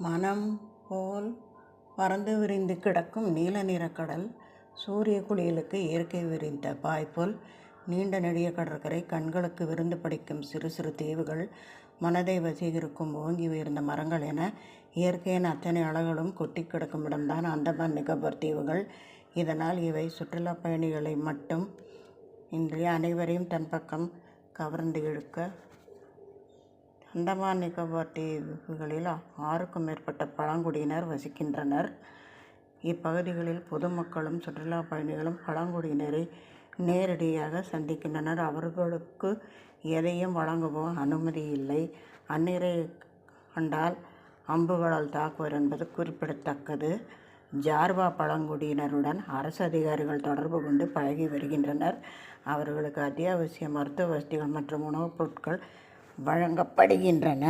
மனம் போல் பறந்து விரிந்து கிடக்கும் நீல நிறக்கடல், சூரிய குளியலுக்கு இயற்கை விரிந்த பாய்போல் நீண்ட நெடிய கடற்கரை, கண்களுக்கு விருந்து படைக்கும் சிறு சிறு தீவுகள், மனதை வசீகரிக்கும் ஓங்கி உயர்ந்த மரங்கள் என இயற்கையின் அத்தனை அழகுகளும் கொட்டி கிடக்கும் இடம்தான் அந்தமான் நிக்கோபார் தீவுகள். இதனால் இவை சுற்றுலா பயணிகளை மட்டும் இன்றி அனைவரையும் தன் பக்கம் கவர்ந்து இழுக்க அந்தமான் நிக்கோபார் தீவுகளில் 6க்கும் மேற்பட்ட பழங்குடியினர் வசிக்கின்றனர். இப்பகுதிகளில் பொதுமக்களும் சுற்றுலா பயணிகளும் பழங்குடியினரை நேரடியாக சந்திக்கின்றனர். அவர்களுக்கு எதையும் வழங்கவோ அனுமதி இல்லை. அந்நியரை கண்டால் அம்புகளால் தாக்குவர் என்பது குறிப்பிடத்தக்கது. ஜார்வா பழங்குடியினருடன் அரசு அதிகாரிகள் தொடர்பு கொண்டு பழகி வருகின்றனர். அவர்களுக்கு அத்தியாவசிய மருத்துவ வசதிகள் மற்றும் உணவுப் பொருட்கள் வழங்கப்படுகின்றன.